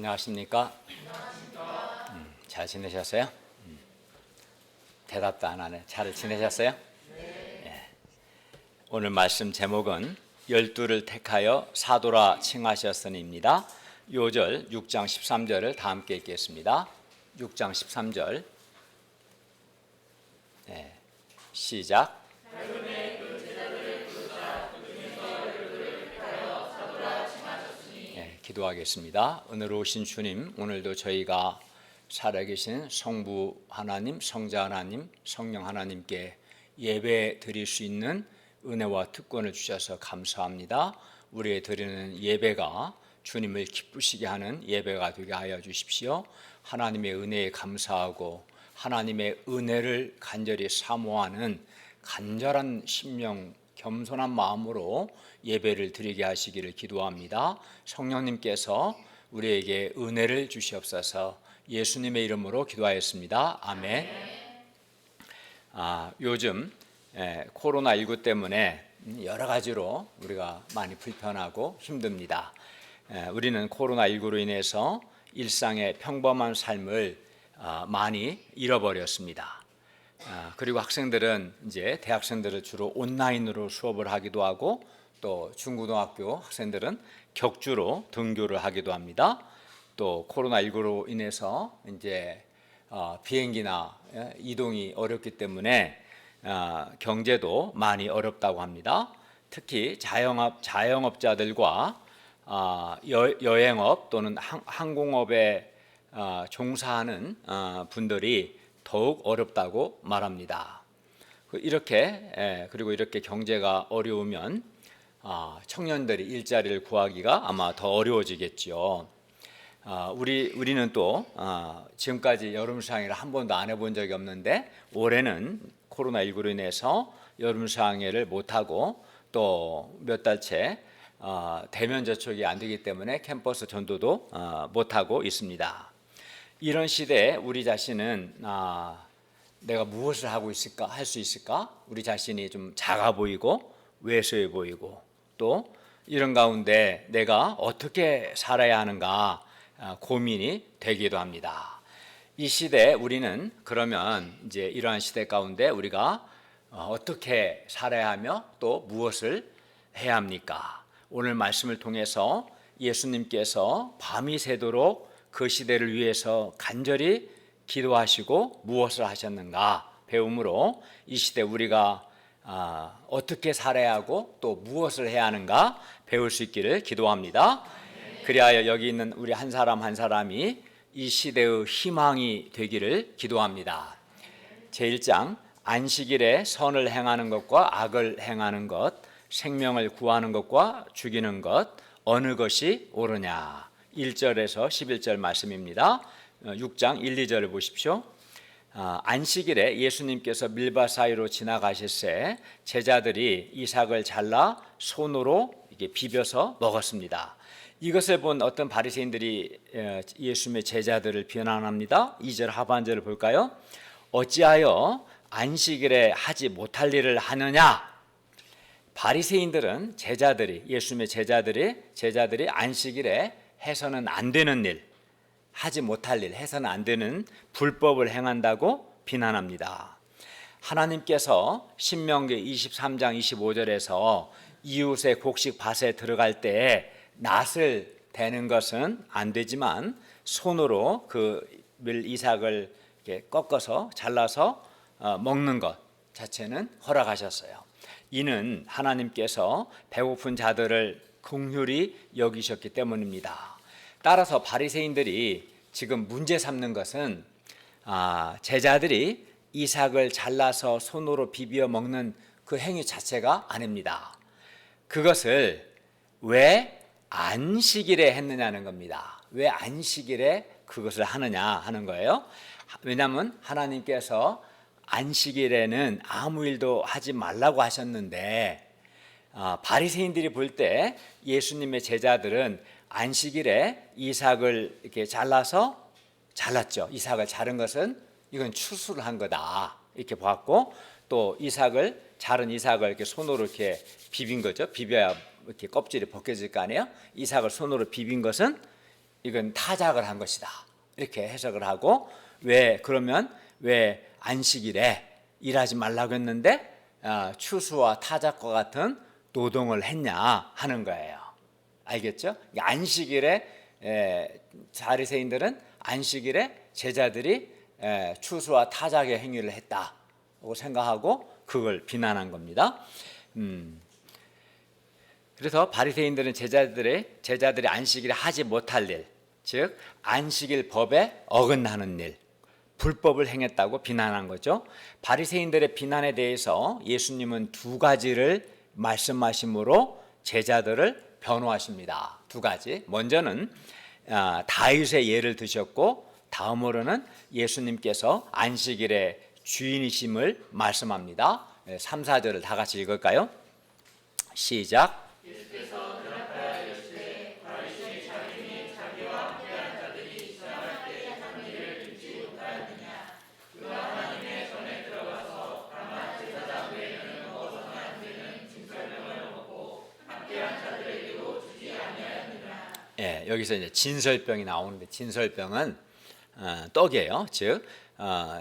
안녕하십니까? 잘 지내셨어요? 대답도 안 하네. 잘 지내셨어요? 예. 오늘 말씀 제목은 열두를 택하여 사도라 칭하셨으니입니다. 요절 6장 13절을 다 함께 읽겠습니다. 6장 13절 시작. 기도하겠습니다. 은혜로우신 주님, 오늘도 저희가 살아계신 성부 하나님, 성자 하나님, 성령 하나님께 예배 드릴 수 있는 은혜와 특권을 주셔서 감사합니다. 우리의 드리는 예배가 주님을 기쁘시게 하는 예배가 되게 하여 주십시오. 하나님의 은혜에 감사하고 하나님의 은혜를 간절히 사모하는 간절한 심령, 겸손한 마음으로 예배를 드리게 하시기를 기도합니다. 성령님께서 우리에게 은혜를 주시옵소서. 예수님의 이름으로 기도하였습니다. 아멘. 요즘 코로나19 때문에 여러 가지로 우리가 많이 불편하고 힘듭니다. 우리는 코로나19로 인해서 일상의 평범한 삶을 많이 잃어버렸습니다. 그리고 학생들은 이제 대학생들은 주로 온라인으로 수업을 하기도 하고 또 중고등학교 학생들은 격주로 등교를 하기도 합니다. 또 코로나19로 인해서 이제 비행기나 이동이 어렵기 때문에 경제도 많이 어렵다고 합니다. 특히 자영업자들과 여행업 또는 항공업에 종사하는 분들이 더욱 어렵다고 말합니다. 그리고 이렇게 경제가 어려우면 청년들이 일자리를 구하기가 아마 더 어려워지겠죠. 우리는 또 지금까지 여름수양회를 한 번도 안 해본 적이 없는데 올해는 코로나19로 인해서 여름수양회를 못하고 또 몇 달째 대면 접촉이 안 되기 때문에 캠퍼스 전도도 못하고 있습니다. 이런 시대에 우리 자신은 내가 무엇을 하고 있을까, 할 수 있을까? 우리 자신이 좀 작아 보이고 왜소해 보이고 또 이런 가운데 내가 어떻게 살아야 하는가 고민이 되기도 합니다. 이 시대에 우리는 그러면 이제 이러한 시대 가운데 우리가 어떻게 살아야 하며 또 무엇을 해야 합니까? 오늘 말씀을 통해서 예수님께서 밤이 새도록 그 시대를 위해서 간절히 기도하시고 무엇을 하셨는가 배움으로 이 시대 우리가 어떻게 살아야 하고 또 무엇을 해야 하는가 배울 수 있기를 기도합니다. 그리하여 여기 있는 우리 한 사람 한 사람이 이 시대의 희망이 되기를 기도합니다. 제1장 안식일에 선을 행하는 것과 악을 행하는 것, 생명을 구하는 것과 죽이는 것 어느 것이 옳으냐. 1절에서 11절 말씀입니다. 6장 1, 2절을 보십시오. 안식일에 예수님께서 밀밭 사이로 지나가실새 제자들이 이삭을 잘라 손으로 이렇게 비벼서 먹었습니다. 이것을 본 어떤 바리새인들이 예수님의 제자들을 비난합니다. 2절 하반절을 볼까요? 어찌하여 안식일에 하지 못할 일을 하느냐? 바리새인들은 예수님의 제자들이 안식일에 해서는 안 되는 일, 하지 못할 일, 해서는 안 되는 불법을 행한다고 비난합니다. 하나님께서 신명기 23장 25절에서 이웃의 곡식 밭에 들어갈 때 낫을 대는 것은 안 되지만 손으로 그 밀 이삭을 이렇게 꺾어서 잘라서 먹는 것 자체는 허락하셨어요. 이는 하나님께서 배고픈 자들을 긍휼히 여기셨기 때문입니다. 따라서 바리새인들이 지금 문제 삼는 것은 제자들이 이삭을 잘라서 손으로 비벼 먹는 그 행위 자체가 아닙니다. 그것을 왜 안식일에 했느냐는 겁니다. 왜 안식일에 그것을 하느냐 하는 거예요. 왜냐하면 하나님께서 안식일에는 아무 일도 하지 말라고 하셨는데 바리새인들이 볼 때 예수님의 제자들은 안식일에 이삭을 이렇게 잘랐죠. 이삭을 자른 것은 이건 추수를 한 거다 이렇게 봤고 또 자른 이삭을 이렇게 손으로 이렇게 비빈 거죠. 비벼야 이렇게 껍질이 벗겨질 거 아니에요. 이삭을 손으로 비빈 것은 이건 타작을 한 것이다. 이렇게 해석을 하고 그러면 왜 안식일에 일하지 말라고 했는데 추수와 타작과 같은 노동을 했냐 하는 거예요. 알겠죠? 안식일에 바리새인들은 안식일에 제자들이 추수와 타작의 행위를 했다고 생각하고 그걸 비난한 겁니다. 그래서 바리새인들은 제자들이 안식일에 하지 못할 일, 즉 안식일 법에 어긋나는 일, 불법을 행했다고 비난한 거죠. 바리새인들의 비난에 대해서 예수님은 두 가지를 말씀하심으로 제자들을 변호하십니다. 두 가지. 먼저는 다윗의 예를 드셨고 다음으로는 예수님께서 안식일의 주인이심을 말씀합니다. 3, 4절을 다 같이 읽을까요? 시작. 여기서 이제 진설병이 나오는데 진설병은 떡이에요. 즉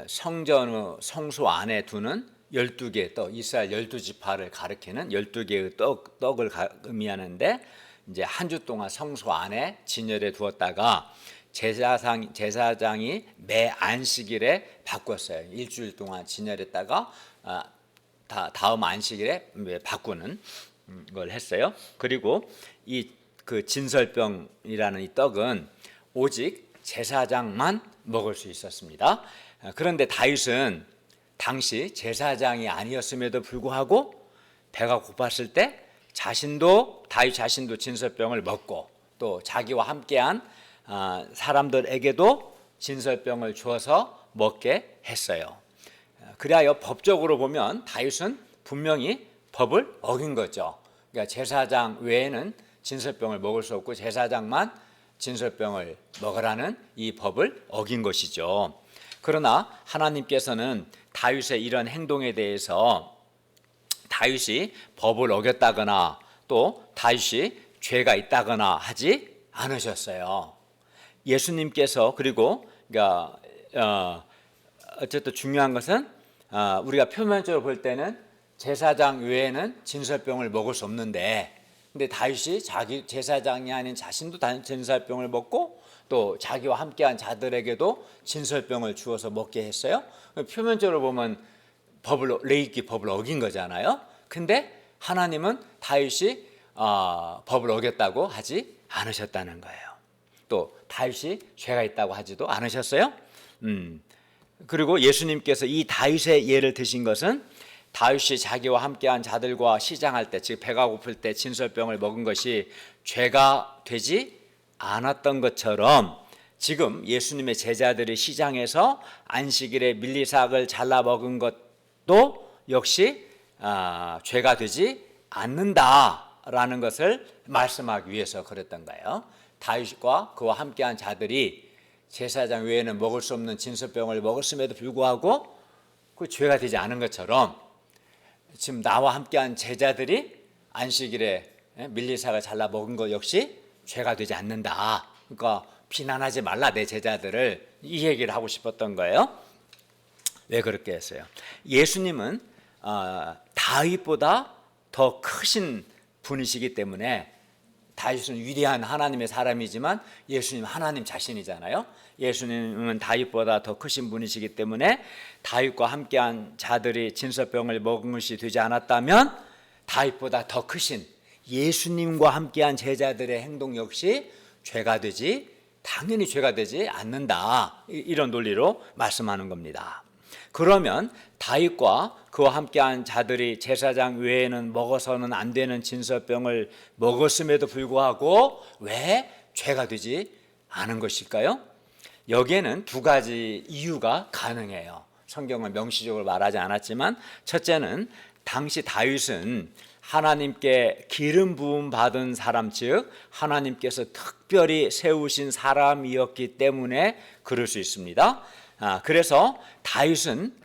성소 안에 두는 12개의 떡, 이스라엘 12지파를 가리키는 12개의 떡을 의미하는데 이제 한 주 동안 성소 안에 진열해 두었다가 제사장이 매 안식일에 바꿨어요. 일주일 동안 진열했다가 다음 안식일에 바꾸는 걸 했어요. 그리고 그 진설병이라는 이 떡은 오직 제사장만 먹을 수 있었습니다. 그런데 다윗은 당시 제사장이 아니었음에도 불구하고 배가 고팠을 때 다윗 자신도 진설병을 먹고 또 자기와 함께한 사람들에게도 진설병을 주어서 먹게 했어요. 그리하여 법적으로 보면 다윗은 분명히 법을 어긴 거죠. 그러니까 제사장 외에는 진설병을 먹을 수 없고 제사장만 진설병을 먹으라는 이 법을 어긴 것이죠. 그러나 하나님께서는 다윗의 이런 행동에 대해서 다윗이 법을 어겼다거나 또 다윗이 죄가 있다거나 하지 않으셨어요. 예수님께서 그리고 어쨌든 중요한 것은 우리가 표면적으로 볼 때는 제사장 외에는 진설병을 먹을 수 없는데 근데 다윗이 자기 제사장이 아닌 자신도 진설병을 먹고 또 자기와 함께한 자들에게도 진설병을 주어서 먹게 했어요. 표면적으로 보면 레위기 법을 어긴 거잖아요. 근데 하나님은 다윗이 법을 어겼다고 하지 않으셨다는 거예요. 또 다윗이 죄가 있다고 하지도 않으셨어요. 그리고 예수님께서 이 다윗의 예를 드신 것은 다윗이 자기와 함께한 자들과 시장할 때, 즉 배가 고플 때 진설병을 먹은 것이 죄가 되지 않았던 것처럼 지금 예수님의 제자들이 시장에서 안식일에 밀리삭을 잘라 먹은 것도 역시 죄가 되지 않는다라는 것을 말씀하기 위해서 그랬던 거예요. 다윗과 그와 함께한 자들이 제사장 외에는 먹을 수 없는 진설병을 먹었음에도 불구하고 그 죄가 되지 않은 것처럼 지금 나와 함께한 제자들이 안식일에 밀리삭을 잘라 먹은 것 역시 죄가 되지 않는다. 그러니까 비난하지 말라 내 제자들을, 이 얘기를 하고 싶었던 거예요. 왜 그렇게 했어요? 예수님은 다윗보다 더 크신 분이시기 때문에, 다윗은 위대한 하나님의 사람이지만 예수님 하나님 자신이잖아요. 예수님은 다윗보다 더 크신 분이시기 때문에 다윗과 함께한 자들이 진설병을 먹은 것이 되지 않았다면 다윗보다 더 크신 예수님과 함께한 제자들의 행동 역시 당연히 죄가 되지 않는다. 이런 논리로 말씀하는 겁니다. 그러면 다윗과 그와 함께한 자들이 제사장 외에는 먹어서는 안 되는 진설병을 먹었음에도 불구하고 왜 죄가 되지 않은 것일까요? 여기에는 두 가지 이유가 가능해요. 성경은 명시적으로 말하지 않았지만, 첫째는 당시 다윗은 하나님께 기름 부음 받은 사람, 즉 하나님께서 특별히 세우신 사람이었기 때문에 그럴 수 있습니다. 그래서 다윗은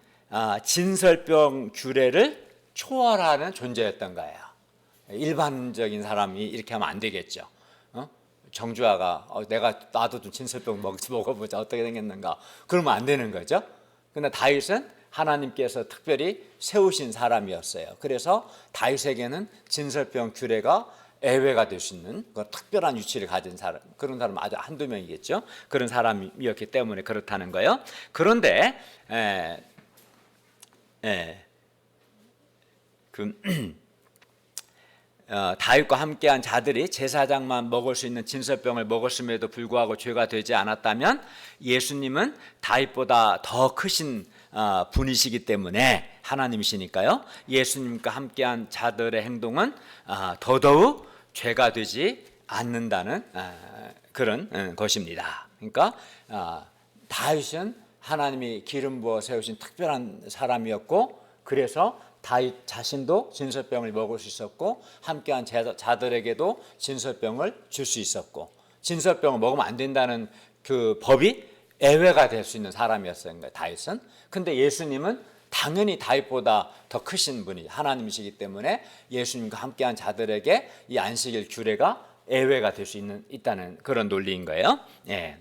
진설병 규례를 초월하는 존재였던 거예요. 일반적인 사람이 이렇게 하면 안 되겠죠. 정주하가 내가 나도 좀 진설병 먹어보자 어떻게 생겼는가 그러면 안 되는 거죠. 근데 다윗은 하나님께서 특별히 세우신 사람이었어요. 그래서 다윗에게는 진설병 규례가 예외가 될 수 있는 특별한 위치를 가진 사람, 그런 사람 아주 한두 명이겠죠. 그런 사람이었기 때문에 그렇다는 거예요. 그런데 다윗과 함께한 자들이 제사장만 먹을 수 있는 진설병을 먹었음에도 불구하고 죄가 되지 않았다면 예수님은 다윗보다 더 크신 분이시기 때문에 하나님이시니까요. 예수님과 함께한 자들의 행동은 더더욱 죄가 되지 않는다는 그런 것입니다. 그러니까 다윗은 하나님이 기름 부어 세우신 특별한 사람이었고, 그래서 다윗 자신도 진설병을 먹을 수 있었고 함께한 자들에게도 진설병을 줄 수 있었고, 진설병을 먹으면 안 된다는 그 법이 예외가 될 수 있는 사람이었어요, 다윗은. 근데 예수님은 당연히 다윗보다 더 크신 분이 하나님이시기 때문에 예수님과 함께한 자들에게 이 안식일 규례가 예외가 될 수 있다는 그런 논리인 거예요. 예.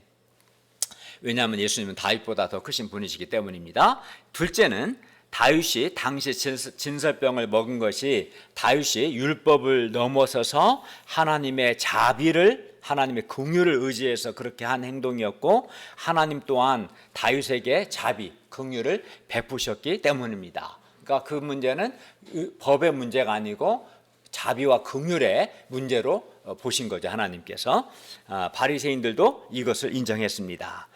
왜냐하면 예수님은 다윗보다 더 크신 분이시기 때문입니다. 둘째는 다윗이 당시 진설병을 먹은 것이 다윗이 율법을 넘어서서 하나님의 자비를, 하나님의 긍휼을 의지해서 그렇게 한 행동이었고, 하나님 또한 다윗에게 자비, 긍휼을 베푸셨기 때문입니다. 그러니까 그 문제는 법의 문제가 아니고 자비와 긍휼의 문제로 보신 거죠, 하나님께서. 바리새인들도 이것을 인정했습니다.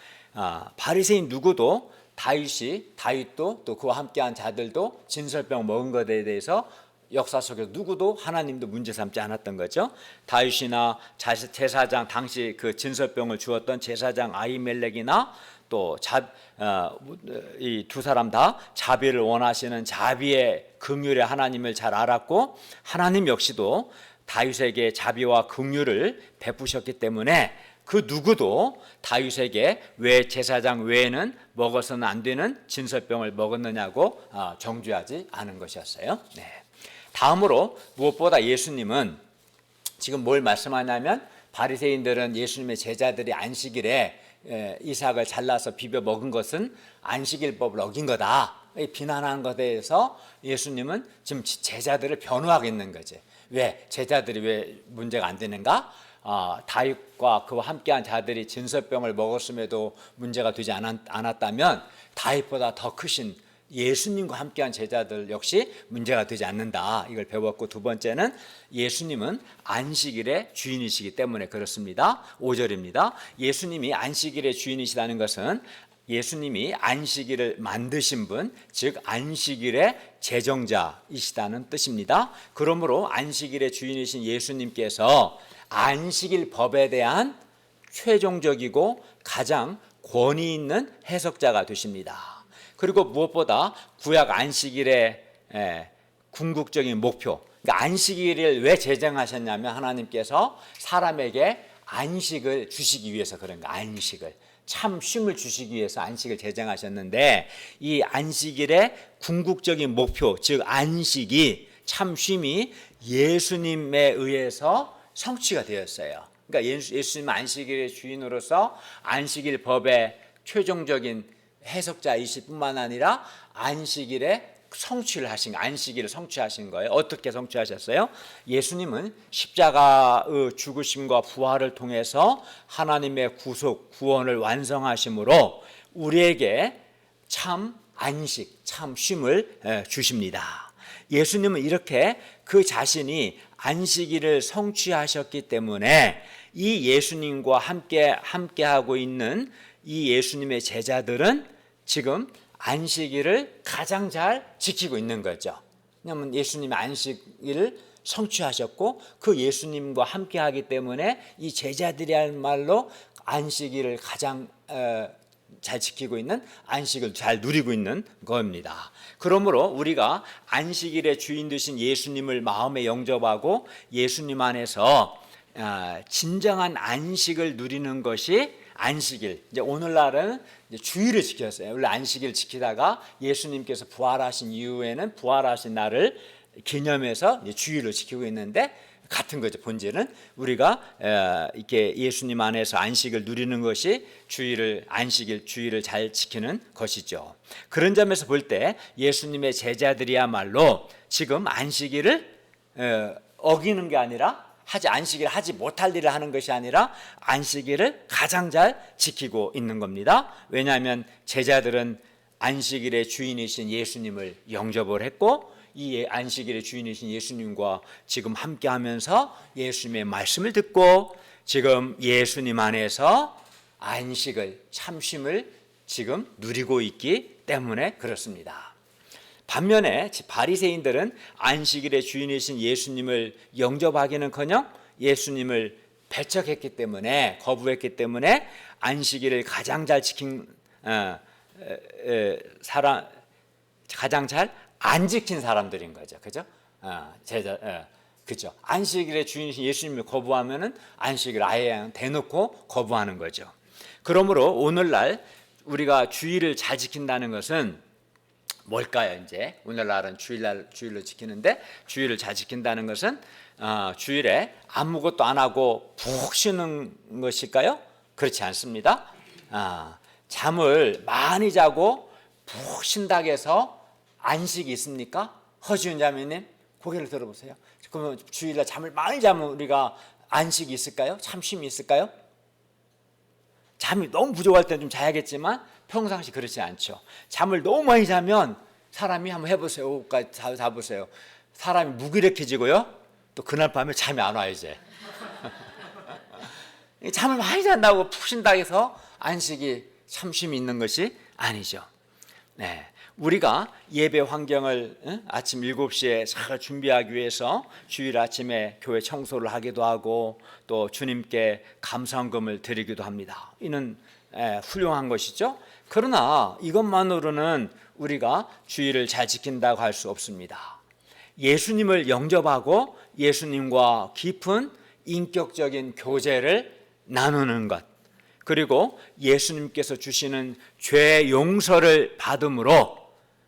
바리새인 누구도 다윗도 또 그와 함께한 자들도 진설병 먹은 것에 대해서 역사 속에서 누구도 하나님도 문제 삼지 않았던 거죠. 다윗이나 제사장, 당시 그 진설병을 주었던 제사장 아히멜렉이나 또 이 두 사람 다 자비를 원하시는 자비의 긍휼의 하나님을 잘 알았고, 하나님 역시도 다윗에게 자비와 긍휼을 베푸셨기 때문에 그 누구도 다윗에게 왜 제사장 외에는 먹어서는 안 되는 진설병을 먹었느냐고 정죄하지 않은 것이었어요. 네. 다음으로 무엇보다 예수님은 지금 뭘 말씀하냐면, 바리새인들은 예수님의 제자들이 안식일에 이삭을 잘라서 비벼 먹은 것은 안식일법을 어긴 거다 비난하는 것에 대해서 예수님은 지금 제자들을 변호하고 있는 거지. 왜? 제자들이 왜 문제가 안 되는가? 다윗과 그와 함께한 자들이 진설병을 먹었음에도 문제가 되지 않았다면 다윗보다 더 크신 예수님과 함께한 제자들 역시 문제가 되지 않는다, 이걸 배웠고, 두 번째는 예수님은 안식일의 주인이시기 때문에 그렇습니다. 5절입니다. 예수님이 안식일의 주인이시다는 것은 예수님이 안식일을 만드신 분, 즉 안식일의 제정자이시다는 뜻입니다. 그러므로 안식일의 주인이신 예수님께서 안식일 법에 대한 최종적이고 가장 권위 있는 해석자가 되십니다. 그리고 무엇보다 구약 안식일의 궁극적인 목표, 그러니까 안식일을 왜 제정하셨냐면 하나님께서 사람에게 안식을 주시기 위해서 그런 거예요. 안식을, 참 쉼을 주시기 위해서 안식을 제정하셨는데, 이 안식일의 궁극적인 목표, 즉 안식이, 참 쉼이 예수님에 의해서 성취가 되었어요. 그러니까 예수님 안식일의 주인으로서 안식일 법의 최종적인 해석자이실 뿐만 아니라 안식일의 성취를 하신, 안식일을 성취하신 거예요. 어떻게 성취하셨어요? 예수님은 십자가의 죽으심과 부활을 통해서 하나님의 구속, 구원을 완성하심으로 우리에게 참 안식, 참 쉼을 주십니다. 예수님은 이렇게 그 자신이 안식일을 성취하셨기 때문에 이 예수님과 함께하고 있는 이 예수님의 제자들은 지금 안식일을 가장 잘 지키고 있는 거죠. 왜냐하면 예수님이 안식일을 성취하셨고 그 예수님과 함께하기 때문에 이 제자들이야말로 안식일을 가장 잘 지키고 있는, 안식을 잘 누리고 있는 겁니다. 그러므로 우리가 안식일의 주인 되신 예수님을 마음에 영접하고 예수님 안에서 진정한 안식을 누리는 것이 안식일. 이제 오늘날은 이제 주일을 지켰어요. 원래 안식일 지키다가 예수님께서 부활하신 이후에는 부활하신 날을 기념해서 이제 주일을 지키고 있는데, 같은 거죠. 본질은 우리가 이렇게 예수님 안에서 안식을 누리는 것이 안식일 주일을 잘 지키는 것이죠. 그런 점에서 볼 때 예수님의 제자들이야말로 지금 안식일을 어기는 게 아니라 안식일을 하지 못할 일을 하는 것이 아니라 안식일을 가장 잘 지키고 있는 겁니다. 왜냐하면 제자들은 안식일의 주인이신 예수님을 영접을 했고 이 안식일의 주인이신 예수님과 지금 함께하면서 예수님의 말씀을 듣고 지금 예수님 안에서 안식을, 참쉼을 지금 누리고 있기 때문에 그렇습니다. 반면에 바리새인들은 안식일의 주인이신 예수님을 영접하기는커녕 예수님을 배척했기 때문에, 거부했기 때문에 안식일을 가장 잘 지킨 사람, 가장 잘 안 지킨 사람들인 거죠. 그죠? 그죠? 안식일의 주인이신 예수님을 거부하면은 안식을 아예 대놓고 거부하는 거죠. 그러므로 오늘날 우리가 주일을 잘 지킨다는 것은 뭘까요? 이제 오늘날은 주일로 지키는데 주일을 잘 지킨다는 것은 주일에 아무것도 안 하고 푹 쉬는 것일까요? 그렇지 않습니다. 잠을 많이 자고 푹 쉰다고 해서 안식이 있습니까? 허지훈 자매님 고개를 들어보세요. 그러면 주일날 잠을 많이 자면 우리가 안식이 있을까요? 참쉼이 있을까요? 잠이 너무 부족할 때는 좀 자야겠지만 평상시 그렇지 않죠. 잠을 너무 많이 자면 사람이 한번 해보세요. 오후까지 자보세요. 사람이 무기력해지고요. 또 그날 밤에 잠이 안 와요 이제. 잠을 많이 잔다고 푹 쉰다고 해서 안식이 참쉼이 있는 것이 아니죠. 네, 우리가 예배 환경을 아침 7시에 잘 준비하기 위해서 주일 아침에 교회 청소를 하기도 하고 또 주님께 감사헌금을 드리기도 합니다. 이는 훌륭한 것이죠. 그러나 이것만으로는 우리가 주일을 잘 지킨다고 할 수 없습니다. 예수님을 영접하고 예수님과 깊은 인격적인 교제를 나누는 것, 그리고 예수님께서 주시는 죄 용서를 받음으로,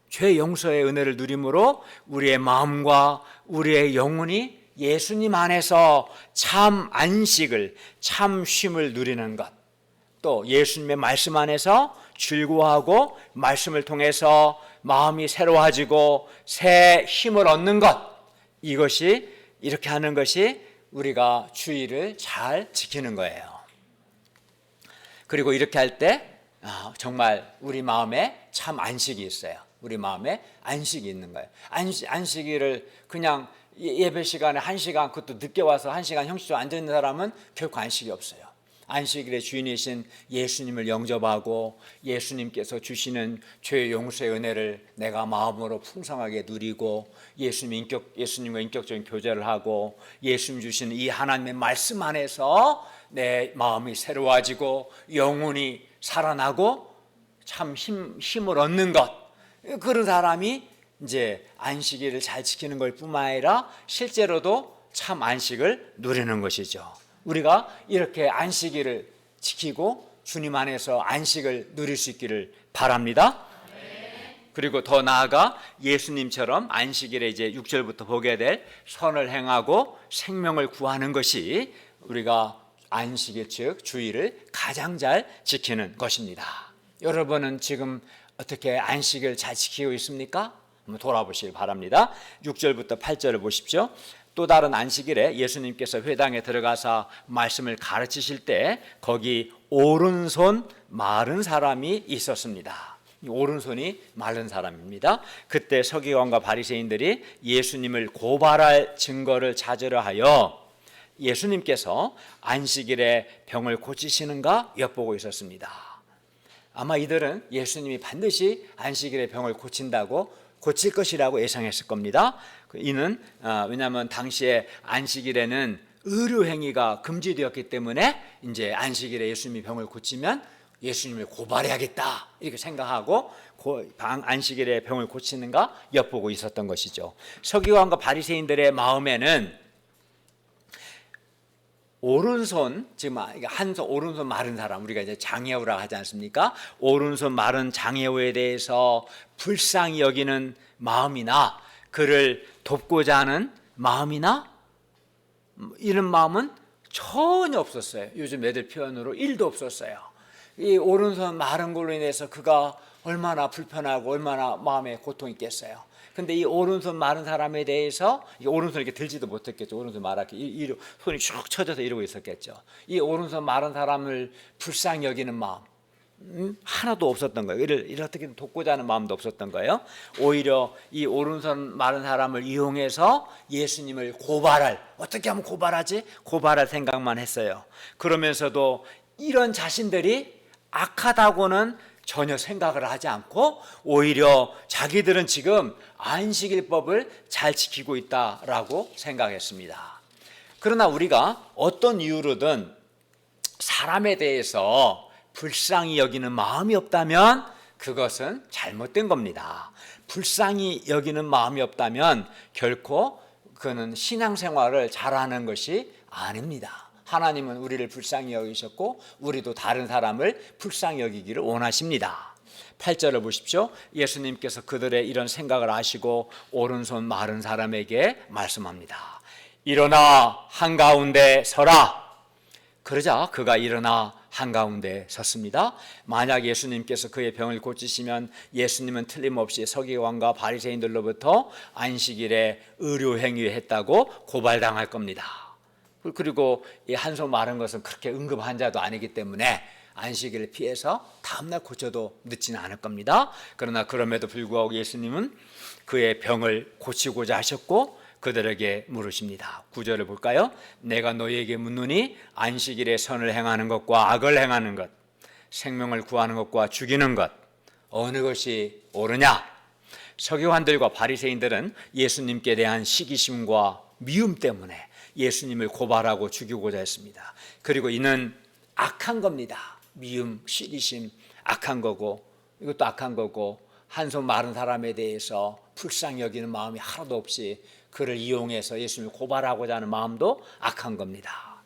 죄 용서의 은혜를 누림으로 우리의 마음과 우리의 영혼이 예수님 안에서 참 안식을, 참 쉼을 누리는 것, 또 예수님의 말씀 안에서 즐거워하고 말씀을 통해서 마음이 새로워지고 새 힘을 얻는 것, 이것이 이렇게 하는 것이 우리가 주일을 잘 지키는 거예요. 그리고 이렇게 할 때 정말 우리 마음에 참 안식이 있어요. 우리 마음에 안식이 있는 거예요. 안식일을 그냥 예배 시간에 1시간, 그것도 늦게 와서 1시간 형식적으로 앉아있는 사람은 결코 안식이 없어요. 안식일의 주인이신 예수님을 영접하고 예수님께서 주시는 죄 용서의 은혜를 내가 마음으로 풍성하게 누리고 예수님과 인격적인 교제를 하고 예수님 주시는 이 하나님의 말씀 안에서 내 마음이 새로워지고 영혼이 살아나고 참 힘을 얻는 것, 그런 사람이 이제 안식일을 잘 지키는 것 뿐만 아니라 실제로도 참 안식을 누리는 것이죠. 우리가 이렇게 안식일을 지키고 주님 안에서 안식을 누릴 수 있기를 바랍니다. 그리고 더 나아가 예수님처럼 안식일에 이제 6절부터 보게 될 선을 행하고 생명을 구하는 것이 우리가 안식일 즉 주일을 가장 잘 지키는 것입니다. 여러분은 지금 어떻게 안식을 잘 지키고 있습니까? 한번 돌아보시기 바랍니다. 6절부터 8절을 보십시오. 또 다른 안식일에 예수님께서 회당에 들어가서 말씀을 가르치실 때 거기 오른손 마른 사람이 있었습니다. 오른손이 마른 사람입니다. 그때 서기관과 바리새인들이 예수님을 고발할 증거를 찾으려 하여 예수님께서 안식일에 병을 고치시는가 엿보고 있었습니다. 아마 이들은 예수님이 반드시 안식일에 병을 고칠 것이라고 예상했을 겁니다. 이는 왜냐하면 당시에 안식일에는 의료 행위가 금지되었기 때문에 이제 안식일에 예수님이 병을 고치면 예수님을 고발해야겠다 이렇게 생각하고 안식일에 병을 고치는가 엿보고 있었던 것이죠. 서기관과 바리새인들의 마음에는 오른손, 지금 한손 오른손 마른 사람, 우리가 이제 장애우라고 하지 않습니까? 오른손 마른 장애우에 대해서 불쌍히 여기는 마음이나 그를 돕고자 하는 마음이나 이런 마음은 전혀 없었어요. 요즘 애들 표현으로 1도 없었어요. 이 오른손 마른 걸로 인해서 그가 얼마나 불편하고 얼마나 마음에 고통이 있겠어요. 근데 이 오른손 마른 사람에 대해서 이 오른손 이렇게 들지도 못했겠죠. 오른손 마랗게 손이 쭉 쳐져서 이러고 있었겠죠. 이 오른손 마른 사람을 불쌍히 여기는 마음 하나도 없었던 거예요. 이를 어떻게든 돕고자 하는 마음도 없었던 거예요. 오히려 이 오른손 마른 사람을 이용해서 예수님을 어떻게 하면 고발하지? 고발할 생각만 했어요. 그러면서도 이런 자신들이 악하다고는 전혀 생각을 하지 않고 오히려 자기들은 지금 안식일법을 잘 지키고 있다라고 생각했습니다. 그러나 우리가 어떤 이유로든 사람에 대해서 불쌍히 여기는 마음이 없다면 그것은 잘못된 겁니다. 불쌍히 여기는 마음이 없다면 결코 그는 신앙생활을 잘하는 것이 아닙니다. 하나님은 우리를 불쌍히 여기셨고 우리도 다른 사람을 불쌍히 여기기를 원하십니다. 8절을 보십시오. 예수님께서 그들의 이런 생각을 아시고 오른손 마른 사람에게 말씀합니다. 일어나 한가운데 서라. 그러자 그가 일어나 한가운데 섰습니다. 만약 예수님께서 그의 병을 고치시면 예수님은 틀림없이 서기관과 바리새인들로부터 안식일에 의료행위했다고 고발당할 겁니다. 그리고 이 한 손 마른 것은 그렇게 응급 환자도 아니기 때문에 안식일을 피해서 다음날 고쳐도 늦지는 않을 겁니다. 그러나 그럼에도 불구하고 예수님은 그의 병을 고치고자 하셨고 그들에게 물으십니다. 9절을 볼까요? 내가 너희에게 묻노니 안식일에 선을 행하는 것과 악을 행하는 것, 생명을 구하는 것과 죽이는 것 어느 것이 옳으냐? 서기관들과 바리새인들은 예수님께 대한 시기심과 미움 때문에 예수님을 고발하고 죽이고자 했습니다. 그리고 이는 악한 겁니다. 미움, 시기심 악한 거고 이것도 악한 거고 한 손 마른 사람에 대해서 불쌍히 여기는 마음이 하나도 없이 그를 이용해서 예수님을 고발하고자 하는 마음도 악한 겁니다.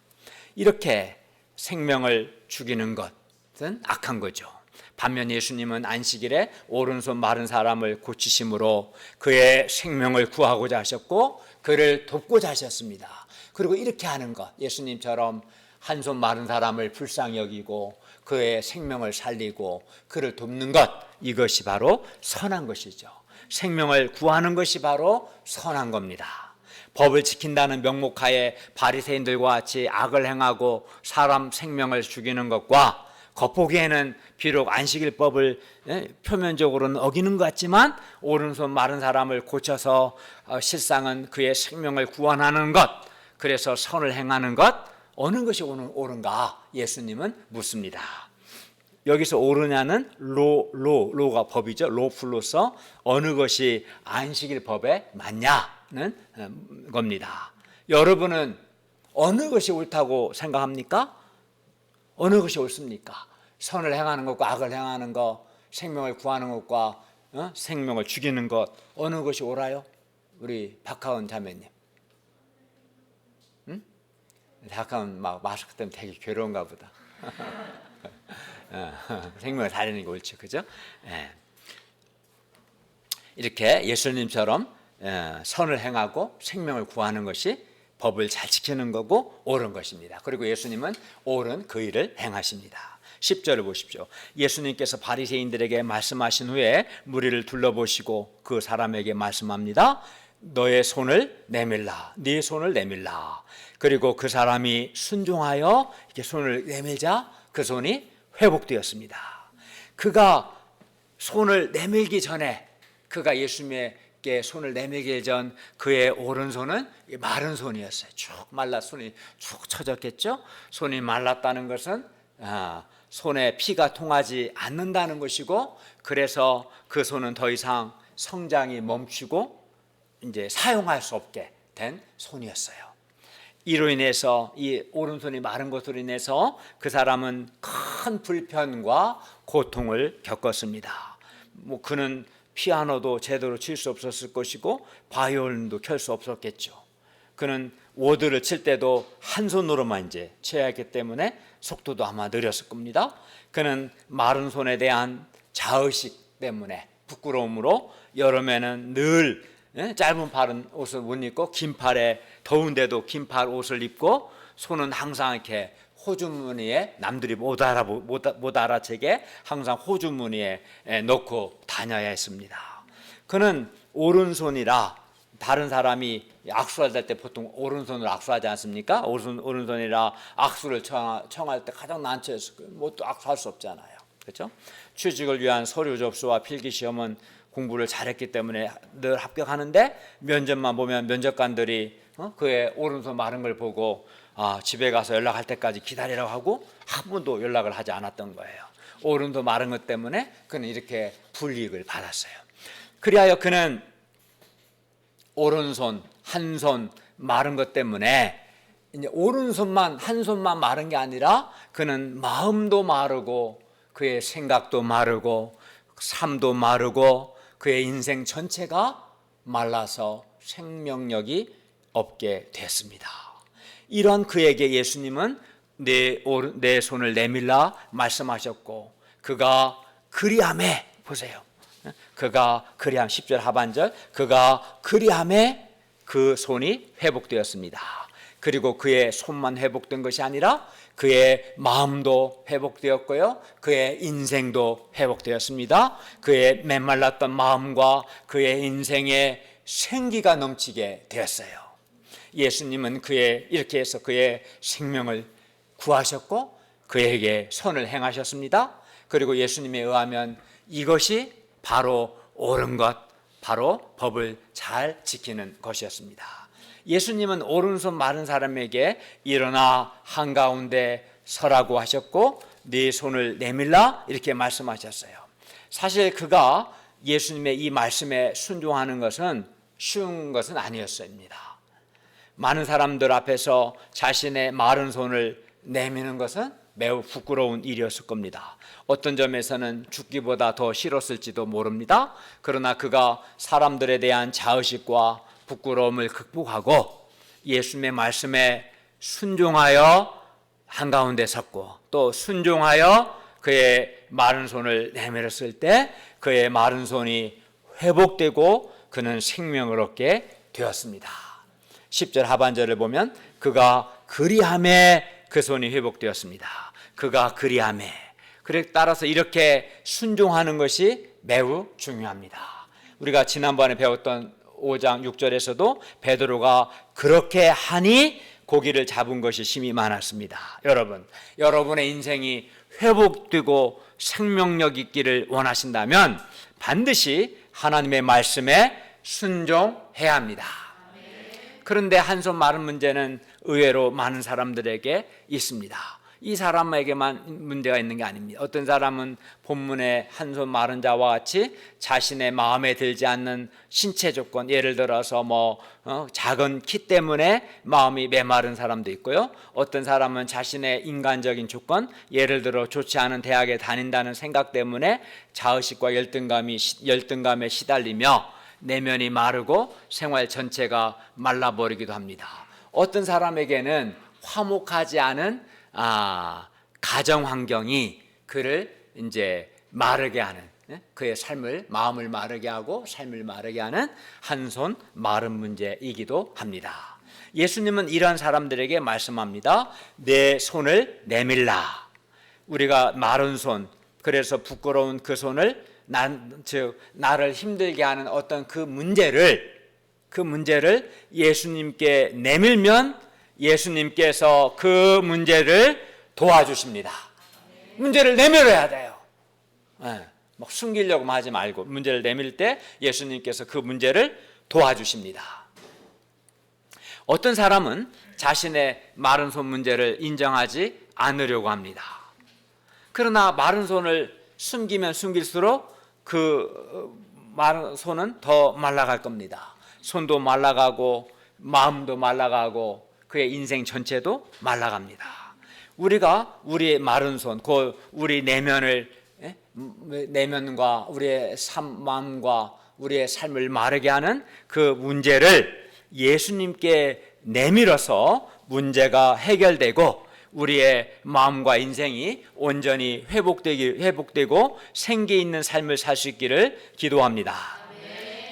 이렇게 생명을 죽이는 것은 악한 거죠. 반면 예수님은 안식일에 오른손 마른 사람을 고치심으로 그의 생명을 구하고자 하셨고 그를 돕고자 하셨습니다. 그리고 이렇게 하는 것, 예수님처럼 한 손 마른 사람을 불쌍히 여기고 그의 생명을 살리고 그를 돕는 것, 이것이 바로 선한 것이죠. 생명을 구하는 것이 바로 선한 겁니다. 법을 지킨다는 명목하에 바리새인들과 같이 악을 행하고 사람 생명을 죽이는 것과 겉보기에는 비록 안식일법을 표면적으로는 어기는 것 같지만 오른손 마른 사람을 고쳐서 실상은 그의 생명을 구원하는 것, 그래서 선을 행하는 것 어느 것이 옳은가 예수님은 묻습니다. 여기서 옳으냐는 로가 법이죠. 로플로서 어느 것이 안식일 법에 맞냐는 겁니다. 여러분은 어느 것이 옳다고 생각합니까? 어느 것이 옳습니까? 선을 행하는 것과 악을 행하는 것, 생명을 구하는 것과 생명을 죽이는 것 어느 것이 옳아요? 우리 박하은 자매님. 박하은 마스크 때문에 되게 괴로운가 보다. 생명을 살리는 게 옳죠, 그죠? 이렇게 예수님처럼 선을 행하고 생명을 구하는 것이 법을 잘 지키는 거고 옳은 것입니다. 그리고 예수님은 옳은 그 일을 행하십니다. 10절을 보십시오. 예수님께서 바리새인들에게 말씀하신 후에 무리를 둘러보시고 그 사람에게 말씀합니다. 너의 손을 내밀라. 네 손을 내밀라. 그리고 그 사람이 순종하여 이렇게 손을 내밀자 그 손이 회복되었습니다. 그가 손을 내밀기 전에 그가 예수님께 손을 내밀기 전 그의 오른손은 마른 손이었어요. 쭉 말라 손이 쭉 처졌겠죠. 손이 말랐다는 것은 손에 피가 통하지 않는다는 것이고 그래서 그 손은 더 이상 성장이 멈추고 이제 사용할 수 없게 된 손이었어요. 이로 인해서 이 오른손이 마른 것으로 인해서 그 사람은 큰 불편과 고통을 겪었습니다. 그는 피아노도 제대로 칠 수 없었을 것이고 바이올린도 켤 수 없었겠죠. 그는 워드를 칠 때도 한 손으로만 이제 쳐야 했기 때문에 속도도 아마 느렸을 겁니다. 그는 마른 손에 대한 자의식 때문에 부끄러움으로 여름에는 늘 짧은 팔은 옷을 못 입고 긴 팔에 더운데도 긴팔 옷을 입고 손은 항상 이렇게 호주 무늬에 남들이 못 알아채게 항상 호주 무늬에 넣고 다녀야 했습니다. 그는 오른손이라 다른 사람이 악수할 때 보통 오른손으로 악수하지 않습니까? 오른손이라 악수를 청할 때 가장 난처했을 거예요. 뭐 또 악수할 수 없잖아요. 그렇죠? 취직을 위한 서류 접수와 필기 시험은 공부를 잘했기 때문에 늘 합격하는데 면접만 보면 면접관들이 그의 오른손 마른 걸 보고 집에 가서 연락할 때까지 기다리라고 하고 한 번도 연락을 하지 않았던 거예요. 오른손 마른 것 때문에 그는 이렇게 불이익을 받았어요. 그리하여 그는 오른손 한 손 마른 것 때문에 이제 오른손만 한 손만 마른 게 아니라 그는 마음도 마르고 그의 생각도 마르고 삶도 마르고 그의 인생 전체가 말라서 생명력이 없게 됐습니다. 이런 그에게 예수님은 내 손을 내밀라 말씀하셨고 그가 그리함에 보세요. 그가 그리함 10절 하반절 그가 그리함에 그 손이 회복되었습니다. 그리고 그의 손만 회복된 것이 아니라 그의 마음도 회복되었고요. 그의 인생도 회복되었습니다. 그의 메말랐던 마음과 그의 인생에 생기가 넘치게 되었어요. 예수님은 이렇게 해서 그의 생명을 구하셨고 그에게 선을 행하셨습니다. 그리고 예수님에 의하면 이것이 바로 옳은 것, 바로 법을 잘 지키는 것이었습니다. 예수님은 오른손 마른 사람에게 일어나 한가운데 서라고 하셨고 네 손을 내밀라 이렇게 말씀하셨어요. 사실 그가 예수님의 이 말씀에 순종하는 것은 쉬운 것은 아니었습니다. 많은 사람들 앞에서 자신의 마른 손을 내미는 것은 매우 부끄러운 일이었을 겁니다. 어떤 점에서는 죽기보다 더 싫었을지도 모릅니다. 그러나 그가 사람들에 대한 자의식과 부끄러움을 극복하고 예수님의 말씀에 순종하여 한가운데 섰고 또 순종하여 그의 마른 손을 내밀었을 때 그의 마른 손이 회복되고 그는 생명을 얻게 되었습니다. 10절 하반절을 보면 그가 그리함에 그 손이 회복되었습니다. 그가 그리함에. 그래 따라서 이렇게 순종하는 것이 매우 중요합니다. 우리가 지난번에 배웠던 5장 6절에서도 베드로가 그렇게 하니 고기를 잡은 것이 심히 많았습니다. 여러분의 인생이 회복되고 생명력 있기를 원하신다면 반드시 하나님의 말씀에 순종해야 합니다. 그런데 한 손 마른 문제는 의외로 많은 사람들에게 있습니다. 이 사람에게만 문제가 있는 게 아닙니다. 어떤 사람은 본문의 한 손 마른 자와 같이 자신의 마음에 들지 않는 신체 조건, 예를 들어서 작은 키 때문에 마음이 메마른 사람도 있고요. 어떤 사람은 자신의 인간적인 조건, 예를 들어 좋지 않은 대학에 다닌다는 생각 때문에 자의식과 열등감에 시달리며 내면이 마르고 생활 전체가 말라버리기도 합니다. 어떤 사람에게는 화목하지 않은 가정 환경이 그를 이제 마르게 하는, 그의 마음을 마르게 하고 삶을 마르게 하는 한 손 마른 문제이기도 합니다. 예수님은 이런 사람들에게 말씀합니다. 내 손을 내밀라. 우리가 마른 손, 그래서 부끄러운 그 손을 나를 힘들게 하는 어떤 그 문제를 예수님께 내밀면 예수님께서 그 문제를 도와주십니다. 문제를 내밀어야 돼요. 막 숨기려고 하지 말고 문제를 내밀 때 예수님께서 그 문제를 도와주십니다. 어떤 사람은 자신의 마른 손 문제를 인정하지 않으려고 합니다. 그러나 마른 손을 숨기면 숨길수록 그 마른 손은 더 말라갈 겁니다. 손도 말라가고 마음도 말라가고 그의 인생 전체도 말라갑니다. 우리가 우리의 마른 손, 우리 내면과 우리의 마음과 우리의 삶을 마르게 하는 그 문제를 예수님께 내밀어서 문제가 해결되고 우리의 마음과 인생이 온전히 회복되고 생기 있는 삶을 살 수 있기를 기도합니다.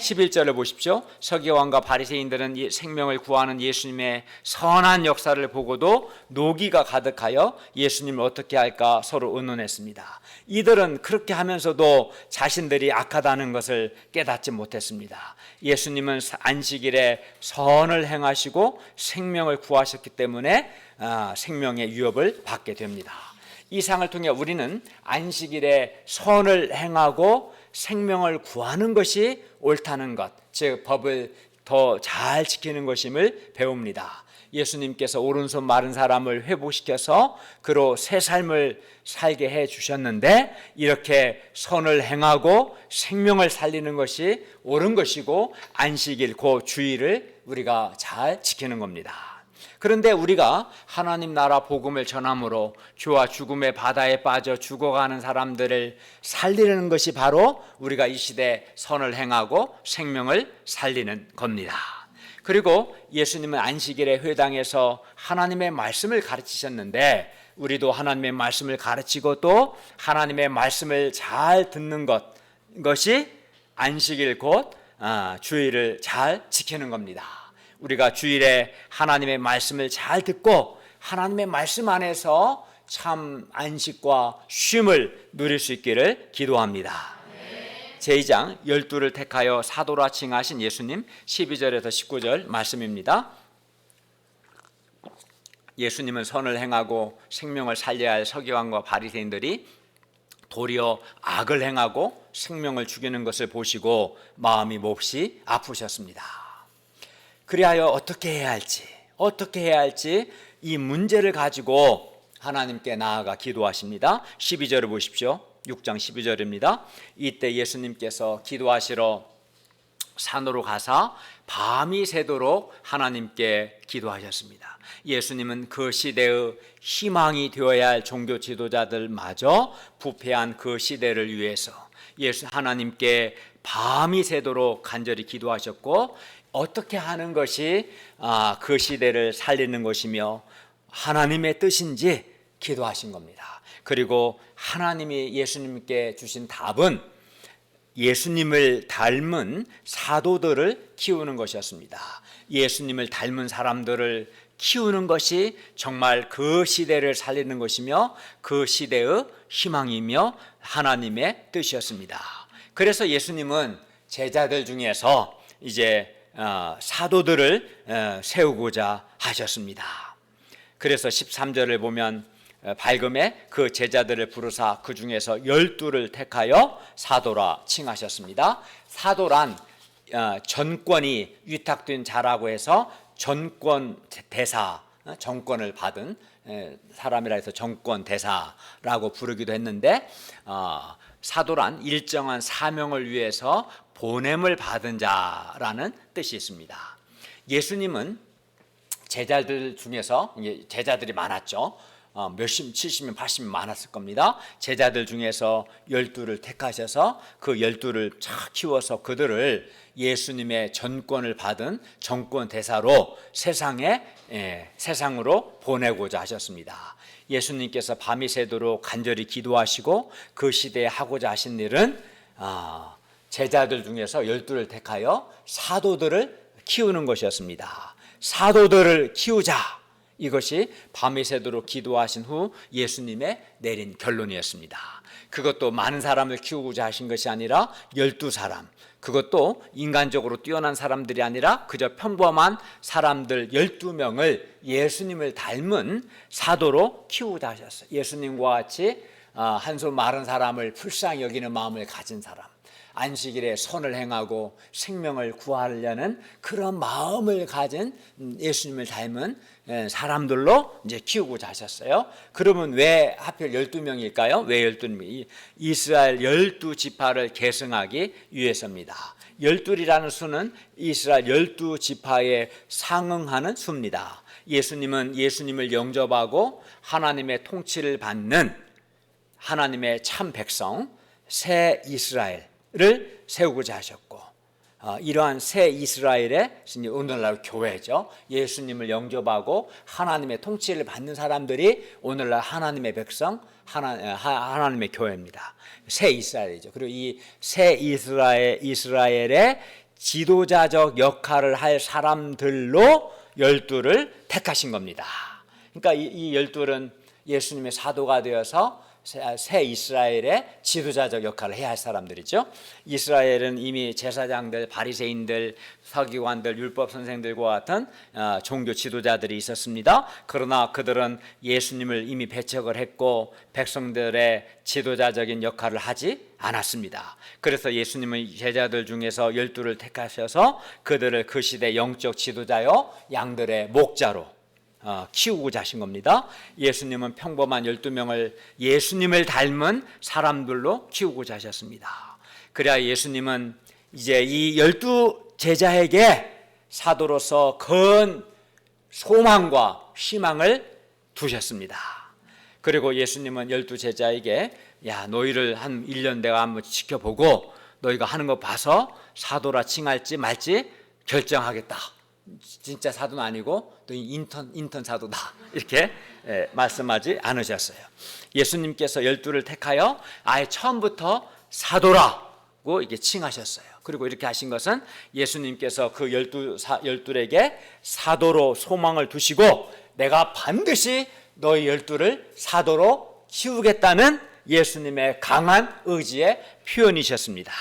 11절을 보십시오. 서기관과 바리새인들은 생명을 구하는 예수님의 선한 역사를 보고도 노기가 가득하여 예수님을 어떻게 할까 서로 의논했습니다. 이들은 그렇게 하면서도 자신들이 악하다는 것을 깨닫지 못했습니다. 예수님은 안식일에 선을 행하시고 생명을 구하셨기 때문에 생명의 위협을 받게 됩니다. 이 상을 통해 우리는 안식일에 선을 행하고 생명을 구하는 것이 옳다는 것, 즉 법을 더 잘 지키는 것임을 배웁니다. 예수님께서 오른손 마른 사람을 회복시켜서 그로 새 삶을 살게 해 주셨는데, 이렇게 선을 행하고 생명을 살리는 것이 옳은 것이고 안식일 그 주일을 우리가 잘 지키는 겁니다. 그런데 우리가 하나님 나라 복음을 전함으로 죄와 죽음의 바다에 빠져 죽어가는 사람들을 살리는 것이 바로 우리가 이 시대에 선을 행하고 생명을 살리는 겁니다. 그리고 예수님은 안식일에 회당에서 하나님의 말씀을 가르치셨는데, 우리도 하나님의 말씀을 가르치고 또 하나님의 말씀을 잘 듣는 것이 안식일 곧 주일을 잘 지키는 겁니다. 우리가 주일에 하나님의 말씀을 잘 듣고 하나님의 말씀 안에서 참 안식과 쉼을 누릴 수 있기를 기도합니다. 제2장 12를 택하여 사도라 칭하신 예수님, 12절에서 19절 말씀입니다. 예수님은 선을 행하고 생명을 살려야 할 서기관과 바리새인들이 도리어 악을 행하고 생명을 죽이는 것을 보시고 마음이 몹시 아프셨습니다. 그리하여 어떻게 해야 할지 이 문제를 가지고 하나님께 나아가 기도하십니다. 12절을 보십시오. 6장 12절입니다. 이때 예수님께서 기도하시러 산으로 가사 밤이 새도록 하나님께 기도하셨습니다. 예수님은 그 시대의 희망이 되어야 할 종교 지도자들마저 부패한 그 시대를 위해서 하나님께 밤이 새도록 간절히 기도하셨고, 어떻게 하는 것이 그 시대를 살리는 것이며 하나님의 뜻인지 기도하신 겁니다. 그리고 하나님이 예수님께 주신 답은 예수님을 닮은 사도들을 키우는 것이었습니다. 예수님을 닮은 사람들을 키우는 것이 정말 그 시대를 살리는 것이며 그 시대의 희망이며 하나님의 뜻이었습니다. 그래서 예수님은 제자들 중에서 이제 사도들을 세우고자 하셨습니다. 그래서 13절을 보면 밝음에 그 제자들을 부르사 그 중에서 12를 택하여 사도라 칭하셨습니다. 사도란 전권이 위탁된 자라고 해서 전권 대사, 정권을 받은 사람이라 해서 정권 대사라고 부르기도 했는데, 사도란 일정한 사명을 위해서 보냄을 받은 자라는 뜻이 있습니다. 예수님은 제자들 중에서, 제자들이 많았죠. 몇십, 70명, 80명 많았을 겁니다. 제자들 중에서 12를 택하셔서 그 12를 쫙 키워서 그들을 예수님의 전권을 받은 정권 대사로 세상으로 보내고자 하셨습니다. 예수님께서 밤이 새도록 간절히 기도하시고 그 시대에 하고자 하신 일은 제자들 중에서 12를 택하여 사도들을 키우는 것이었습니다. 사도들을 키우자, 이것이 밤이 새도록 기도하신 후 예수님의 내린 결론이었습니다. 그것도 많은 사람을 키우고자 하신 것이 아니라 12사람, 그것도 인간적으로 뛰어난 사람들이 아니라 그저 평범한 사람들 12명을 예수님을 닮은 사도로 키우고자 하셨어요. 예수님과 같이 한 손 마른 사람을 불쌍히 여기는 마음을 가진 사람, 안식일에 선을 행하고 생명을 구하려는 그런 마음을 가진 예수님을 닮은 사람들로 이제 키우고자 하셨어요. 그러면 왜 하필 12명일까요? 왜 12명? 이스라엘 12지파를 계승하기 위해서입니다. 12이라는 수는 이스라엘 12지파에 상응하는 수입니다. 예수님은 예수님을 영접하고 하나님의 통치를 받는 하나님의 참 백성, 새 이스라엘을 세우고자 하셨고, 이러한 새 이스라엘의 오늘날 교회죠. 예수님을 영접하고 하나님의 통치를 받는 사람들이 오늘날 하나님의 백성, 하나님의 교회입니다. 새 이스라엘이죠. 그리고 이 새 이스라엘의 지도자적 역할을 할 사람들로 12를 택하신 겁니다. 그러니까 이 12은 예수님의 사도가 되어서 새 이스라엘의 지도자적 역할을 해야 할 사람들이죠. 이스라엘은 이미 제사장들, 바리새인들, 서기관들, 율법 선생들과 같은 종교 지도자들이 있었습니다. 그러나 그들은 예수님을 이미 배척을 했고 백성들의 지도자적인 역할을 하지 않았습니다. 그래서 예수님은 제자들 중에서 12를 택하셔서 그들을 그 시대 영적 지도자요 양들의 목자로 키우고자 하신 겁니다. 예수님은 평범한 12명을 예수님을 닮은 사람들로 키우고자 하셨습니다. 그래야 예수님은 이제 이 12제자에게 사도로서 큰 소망과 희망을 두셨습니다. 그리고 예수님은 12제자에게 야, 너희를 한 1년 내가 한번 지켜보고 너희가 하는 거 봐서 사도라 칭할지 말지 결정하겠다. 진짜 사도는 아니고 또 인턴 사도다 이렇게 말씀하지 않으셨어요. 예수님께서 12를 택하여 아예 처음부터 사도라고 이렇게 칭하셨어요. 그리고 이렇게 하신 것은 예수님께서 그 12에게 사도로 소망을 두시고 내가 반드시 너희 12를 사도로 키우겠다는 예수님의 강한 의지의 표현이셨습니다.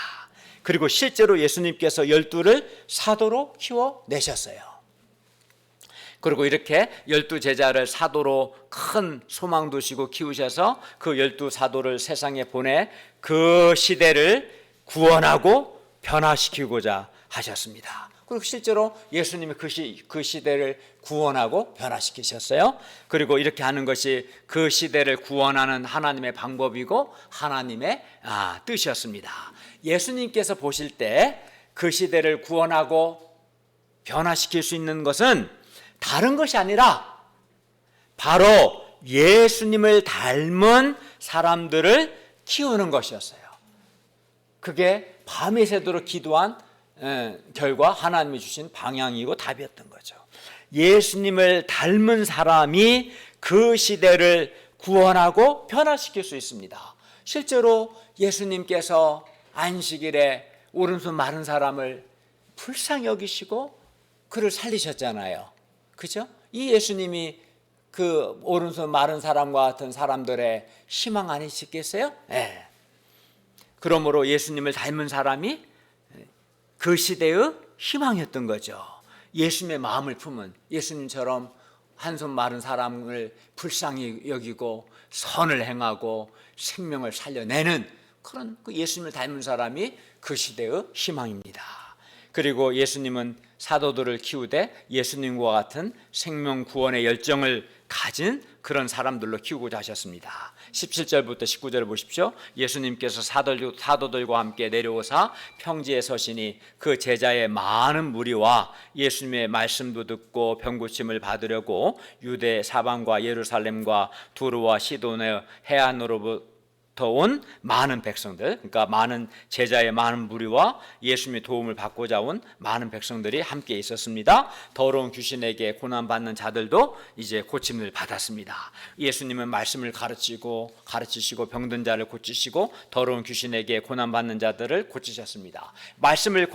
그리고 실제로 예수님께서 12를 사도로 키워내셨어요. 그리고 이렇게 12제자를 사도로 큰 소망 두시고 키우셔서 그 12사도를 세상에 보내 그 시대를 구원하고 변화시키고자 하셨습니다. 그리고 실제로 예수님이 그 시대를 구원하고 변화시키셨어요. 그리고 이렇게 하는 것이 그 시대를 구원하는 하나님의 방법이고 하나님의 뜻이었습니다. 예수님께서 보실 때 그 시대를 구원하고 변화시킬 수 있는 것은 다른 것이 아니라 바로 예수님을 닮은 사람들을 키우는 것이었어요. 그게 밤이 새도록 기도한 결과 하나님이 주신 방향이고 답이었던 거죠. 예수님을 닮은 사람이 그 시대를 구원하고 변화시킬 수 있습니다. 실제로 예수님께서 안식일에 오른손 마른 사람을 불쌍히 여기시고 그를 살리셨잖아요. 그죠? 이 예수님이 그 오른손 마른 사람과 같은 사람들의 희망 아니시겠어요? 네. 그러므로 예수님을 닮은 사람이 그 시대의 희망이었던 거죠. 예수님의 마음을 품은 예수님처럼 한 손 마른 사람을 불쌍히 여기고 선을 행하고 생명을 살려내는 그런 그 예수님을 닮은 사람이 그 시대의 희망입니다. 그리고 예수님은 사도들을 키우되 예수님과 같은 생명 구원의 열정을 가진 그런 사람들로 키우고자 하셨습니다. 17절부터 19절을 보십시오. 예수님께서 사도들과 함께 내려오사 평지에 서시니 그 제자의 많은 무리와 예수님의 말씀도 듣고 병고침을 받으려고 유대 사방과 예루살렘과 두루와 시돈의 해안으로부터 온 많은 백성들, 그러니까 많은 제자의 많은 무리와 예수님의 도움을 받고자 온 많은 백성들이 함께 있었습니다. 더러운 귀신에게 고난받는 자들도 이제 고침을 받았습니다. 예수님은 말씀을 가르치시고 병든 자를 고치시고 더러운 귀신에게 고난받는 자들을 고치셨습니다. 말씀을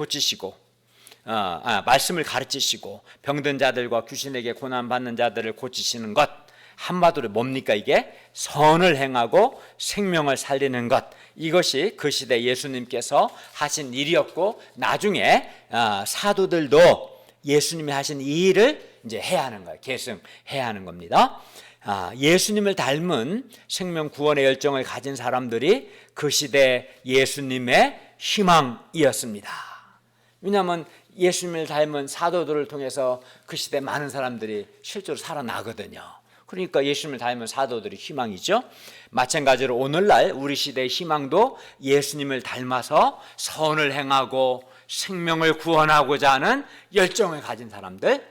가르치시고 병든 자들과 귀신에게 고난받는 자들을 고치시는 것, 한마디로 뭡니까? 이게 선을 행하고 생명을 살리는 것, 이것이 그 시대 예수님께서 하신 일이었고 나중에 사도들도 예수님이 하신 이 일을 이제 해야 하는 거예요. 계승해야 하는 겁니다. 예수님을 닮은 생명 구원의 열정을 가진 사람들이 그 시대 예수님의 희망이었습니다. 왜냐하면 예수님을 닮은 사도들을 통해서 그 시대 많은 사람들이 실제로 살아나거든요. 그러니까 예수님을 닮은 사도들이 희망이죠. 마찬가지로 오늘날 우리 시대의 희망도 예수님을 닮아서 선을 행하고 생명을 구원하고자 하는 열정을 가진 사람들,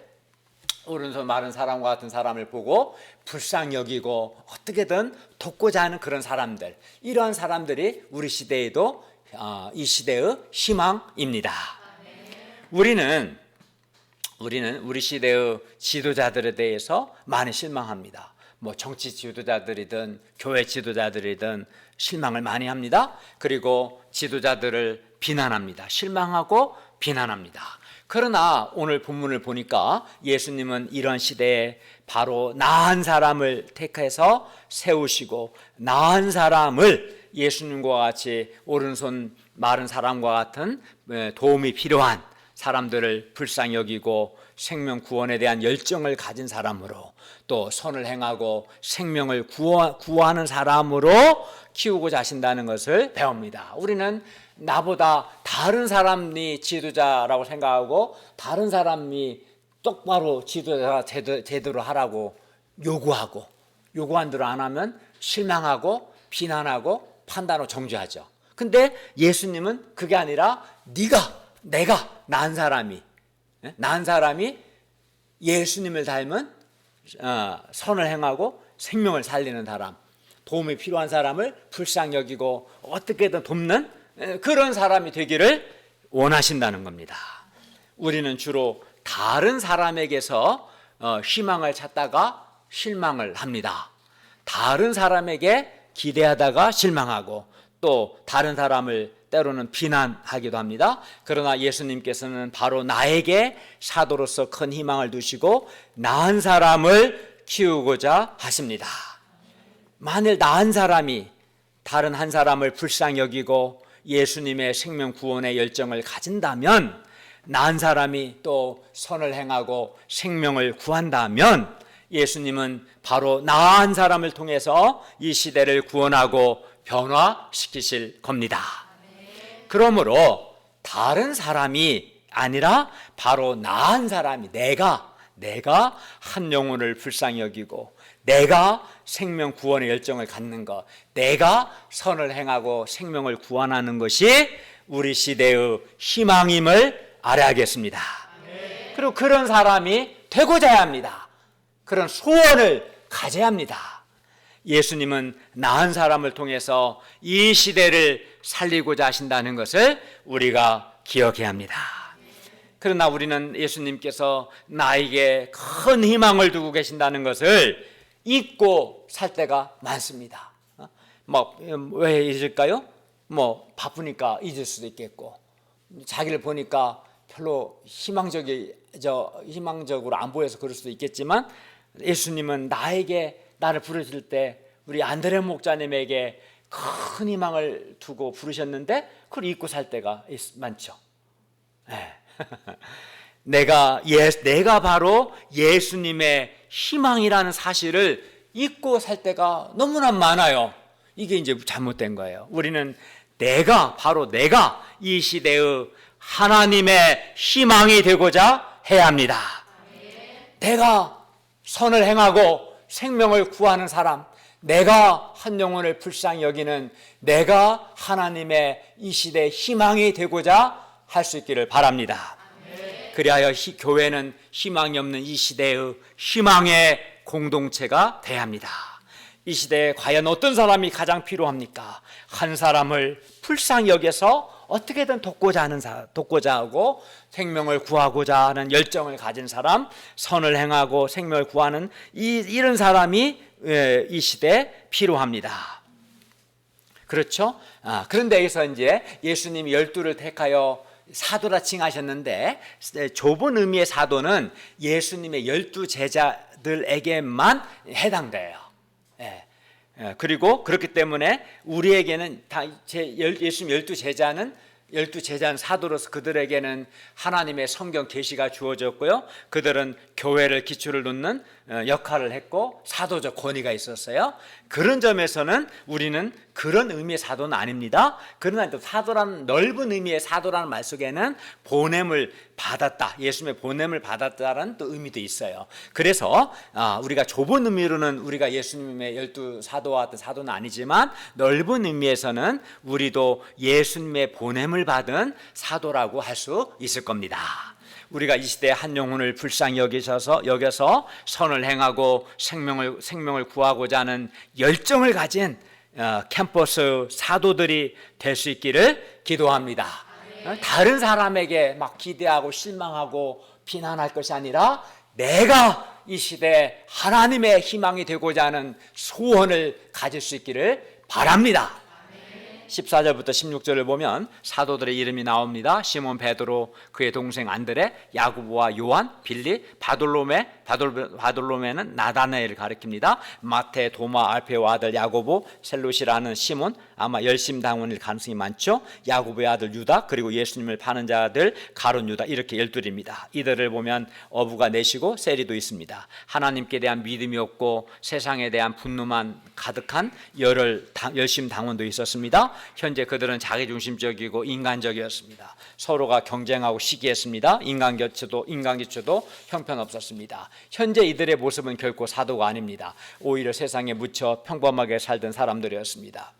오른손 마른 사람과 같은 사람을 보고 불쌍히 여기고 어떻게든 돕고자 하는 그런 사람들, 이러한 사람들이 우리 시대에도 이 시대의 희망입니다. 우리는 우리 시대의 지도자들에 대해서 많이 실망합니다. 뭐 정치 지도자들이든 교회 지도자들이든 실망을 많이 합니다. 그리고 지도자들을 비난합니다. 실망하고 비난합니다. 그러나 오늘 본문을 보니까 예수님은 이런 시대에 바로 나은 사람을 택해서 세우시고, 나은 사람을 예수님과 같이 오른손 마른 사람과 같은 도움이 필요한 사람들을 불쌍히 여기고 생명 구원에 대한 열정을 가진 사람으로, 또 선을 행하고 생명을 구하는 사람으로 키우고자 하신다는 것을 배웁니다. 우리는 나보다 다른 사람이 지도자라고 생각하고 다른 사람이 똑바로 지도자가 제대로 하라고 요구한 대로 안 하면 실망하고 비난하고 판단하고 정죄하죠. 근데 예수님은 그게 아니라 내가 나은 사람이 예수님을 닮은 선을 행하고 생명을 살리는 사람, 도움이 필요한 사람을 불쌍히 여기고 어떻게든 돕는 그런 사람이 되기를 원하신다는 겁니다. 우리는 주로 다른 사람에게서 희망을 찾다가 실망을 합니다. 다른 사람에게 기대하다가 실망하고, 또 다른 사람을 때로는 비난하기도 합니다. 그러나 예수님께서는 바로 나에게 사도로서 큰 희망을 두시고 나은 사람을 키우고자 하십니다. 만일 나은 사람이 다른 한 사람을 불쌍히 여기고 예수님의 생명 구원의 열정을 가진다면, 나은 사람이 또 선을 행하고 생명을 구한다면, 예수님은 바로 나은 사람을 통해서 이 시대를 구원하고 변화시키실 겁니다. 그러므로 다른 사람이 아니라 바로 나은 사람이, 내가 한 영혼을 불쌍히 여기고 내가 생명 구원의 열정을 갖는 것, 내가 선을 행하고 생명을 구원하는 것이 우리 시대의 희망임을 알아야겠습니다. 그리고 그런 사람이 되고자 해야 합니다. 그런 소원을 가져야 합니다. 예수님은 나은 사람을 통해서 이 시대를 살리고자 하신다는 것을 우리가 기억해야 합니다. 그러나 우리는 예수님께서 나에게 큰 희망을 두고 계신다는 것을 잊고 살 때가 많습니다. 왜 잊을까요? 바쁘니까 잊을 수도 있겠고, 자기를 보니까 별로 희망적으로 안 보여서 그럴 수도 있겠지만, 예수님은 나를 부르실 때 우리 안드레 목자님에게 큰 희망을 두고 부르셨는데 그걸 잊고 살 때가 많죠. 내가 바로 예수님의 희망이라는 사실을 잊고 살 때가 너무나 많아요. 이게 이제 잘못된 거예요. 우리는 내가 이 시대의 하나님의 희망이 되고자 해야 합니다. 내가 선을 행하고 생명을 구하는 사람, 내가 한 영혼을 불쌍히 여기는 내가 하나님의 이 시대의 희망이 되고자 할 수 있기를 바랍니다. 그리하여 교회는 희망이 없는 이 시대의 희망의 공동체가 돼야 합니다. 이 시대에 과연 어떤 사람이 가장 필요합니까? 한 사람을 불쌍히 여겨서 어떻게든 돕고자 하고 생명을 구하고자 하는 열정을 가진 사람, 선을 행하고 생명을 구하는 이런 사람이 이 시대에 필요합니다. 그렇죠? 그런데 여기서 이제 예수님이 12를 택하여 사도라 칭하셨는데, 좁은 의미의 사도는 예수님의 12 제자들에게만 해당돼요. 그리고 그렇기 때문에 우리에게는 예수님 12 제자는 사도로서 그들에게는 하나님의 성경 계시가 주어졌고요, 그들은 교회를 기초를 놓는 역할을 했고 사도적 권위가 있었어요. 그런 점에서는 우리는 그런 의미의 사도는 아닙니다. 그러나 또 사도라는 넓은 의미의 사도라는 말 속에는 보냄을 받았다, 예수님의 보냄을 받았다라는 또 의미도 있어요. 그래서 우리가 좁은 의미로는 우리가 예수님의 12 사도와 같은 사도는 아니지만, 넓은 의미에서는 우리도 예수님의 보냄을 받은 사도라고 할 수 있을 겁니다. 우리가 이 시대에 한 영혼을 불쌍히 여겨서 선을 행하고 생명을 구하고자 하는 열정을 가진 캠퍼스 사도들이 될 수 있기를 기도합니다. 다른 사람에게 막 기대하고 실망하고 비난할 것이 아니라 내가 이 시대에 하나님의 희망이 되고자 하는 소원을 가질 수 있기를 바랍니다. 14절부터 16절을 보면 사도들의 이름이 나옵니다. 시몬 베드로, 그의 동생 안드레, 야고보와 요한, 빌리, 바돌로메는 나다나엘을 가리킵니다. 마태, 도마, 알페오 아들 야고보, 셀롯이라는 시몬, 아마 열심당원일 가능성이 많죠. 야고보의 아들 유다, 그리고 예수님을 파는 자들 가룟 유다, 이렇게 12입니다. 이들을 보면 어부가 넷이고 세리도 있습니다. 하나님께 대한 믿음이 없고 세상에 대한 분노만 가득한 열심당원도 있었습니다. 현재 그들은 자기중심적이고 인간적이었습니다. 서로가 경쟁하고 시기했습니다. 인간교체도 형편없었습니다. 현재 이들의 모습은 결코 사도가 아닙니다. 오히려 세상에 묻혀 평범하게 살던 사람들이었습니다.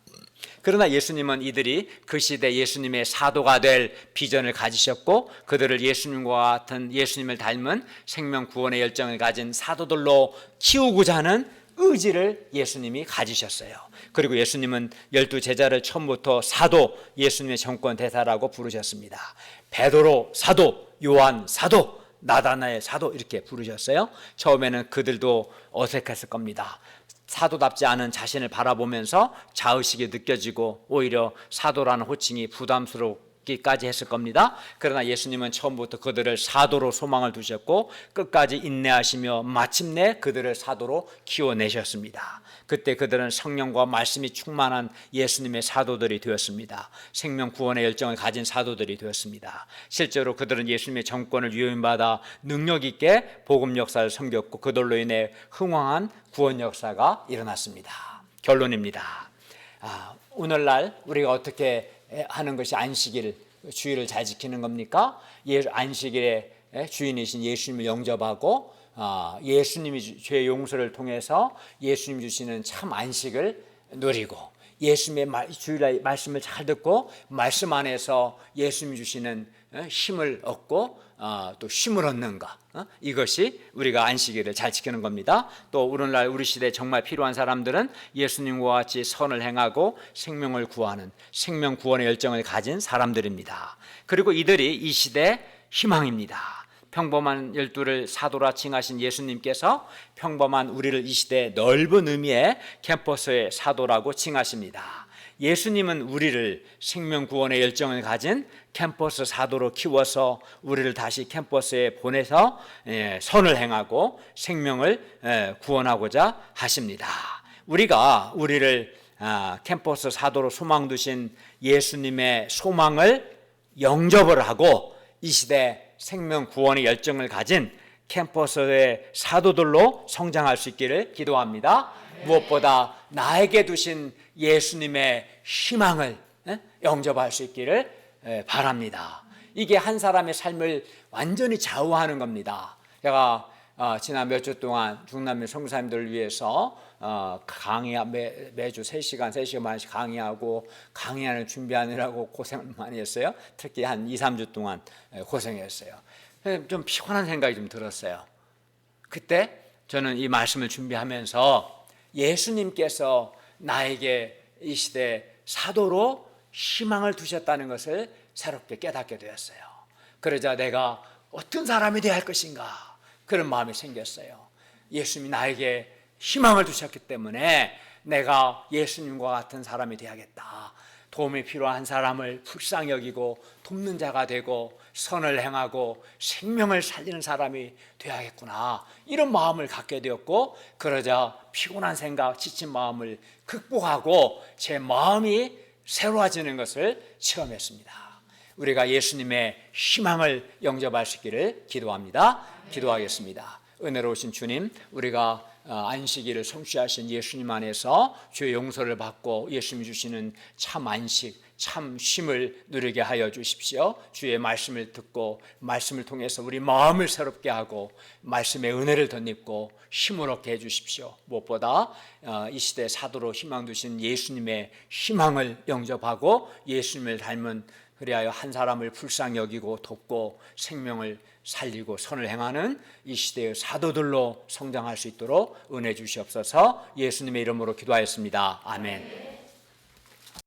그러나 예수님은 이들이 그 시대 예수님의 사도가 될 비전을 가지셨고, 그들을 예수님과 같은, 예수님을 닮은 생명 구원의 열정을 가진 사도들로 키우고자 하는 의지를 예수님이 가지셨어요. 그리고 예수님은 12제자를 처음부터 사도, 예수님의 정권 대사라고 부르셨습니다. 베드로 사도, 요한 사도, 나다나엘 사도, 이렇게 부르셨어요. 처음에는 그들도 어색했을 겁니다. 사도답지 않은 자신을 바라보면서 자의식이 느껴지고 오히려 사도라는 호칭이 부담스럽기까지 했을 겁니다. 그러나 예수님은 처음부터 그들을 사도로 소망을 두셨고 끝까지 인내하시며 마침내 그들을 사도로 키워내셨습니다. 그때 그들은 성령과 말씀이 충만한 예수님의 사도들이 되었습니다. 생명 구원의 열정을 가진 사도들이 되었습니다. 실제로 그들은 예수님의 정권을 위임받아 능력 있게 복음 역사를 섬겼고 그들로 인해 흥왕한 구원 역사가 일어났습니다. 결론입니다. 오늘날 우리가 어떻게 하는 것이 안식일, 주일을 잘 지키는 겁니까? 안식일의 주인이신 예수님을 영접하고 예수님이 죄 용서를 통해서 예수님 주시는 참 안식을 누리고, 예수님의 주일날 말씀을 잘 듣고 말씀 안에서 예수님이 주시는 힘을 얻고 또 쉼을 얻는 것, 이것이 우리가 안식일을 잘 지키는 겁니다. 또 오늘날 우리 시대에 정말 필요한 사람들은 예수님과 같이 선을 행하고 생명을 구하는 생명 구원의 열정을 가진 사람들입니다. 그리고 이들이 이 시대의 희망입니다. 평범한 12를 사도라 칭하신 예수님께서 평범한 우리를 이 시대의 넓은 의미의 캠퍼스의 사도라고 칭하십니다. 예수님은 우리를 생명 구원의 열정을 가진 캠퍼스 사도로 키워서 우리를 다시 캠퍼스에 보내서 선을 행하고 생명을 구원하고자 하십니다. 우리를 캠퍼스 사도로 소망 두신 예수님의 소망을 영접을 하고 이 시대 생명 구원의 열정을 가진 캠퍼스의 사도들로 성장할 수 있기를 기도합니다. 무엇보다 나에게 두신 예수님의 희망을 영접할 수 있기를 바랍니다. 이게 한 사람의 삶을 완전히 좌우하는 겁니다. 제가 지난 몇 주 동안 중남미 선교사님들을 위해서 매주 3시간 반씩 강의하는 준비하느라고 고생을 많이 했어요. 특히 한 2-3주 동안 고생했어요. 좀 피곤한 생각이 좀 들었어요. 그때 저는 이 말씀을 준비하면서 예수님께서 나에게 이 시대 사도로 희망을 두셨다는 것을 새롭게 깨닫게 되었어요. 그러자 내가 어떤 사람이 되어야 할 것인가, 그런 마음이 생겼어요. 예수님이 나에게 희망을 두셨기 때문에 내가 예수님과 같은 사람이 되어야겠다. 도움이 필요한 사람을 불쌍히 여기고 돕는 자가 되고 선을 행하고 생명을 살리는 사람이 되어야겠구나, 이런 마음을 갖게 되었고, 그러자 피곤한 생각, 지친 마음을 극복하고 제 마음이 새로워지는 것을 체험했습니다. 우리가 예수님의 희망을 영접할 수 있기를 기도합니다. 기도하겠습니다. 은혜로우신 주님, 우리가 안식일을 성취하신 예수님 안에서 주의 용서를 받고 예수님이 주시는 참 안식, 참 쉼을 누리게 하여 주십시오. 주의 말씀을 듣고 말씀을 통해서 우리 마음을 새롭게 하고 말씀의 은혜를 덧입고 힘을 얻게 해 주십시오. 무엇보다 이 시대 사도로 희망 두신 예수님의 희망을 영접하고 예수님을 닮은, 그리하여 한 사람을 불쌍히 여기고 돕고 생명을 살리고 선을 행하는 이 시대의 사도들로 성장할 수 있도록 은혜 주시옵소서. 예수님의 이름으로 기도하였습니다. 아멘.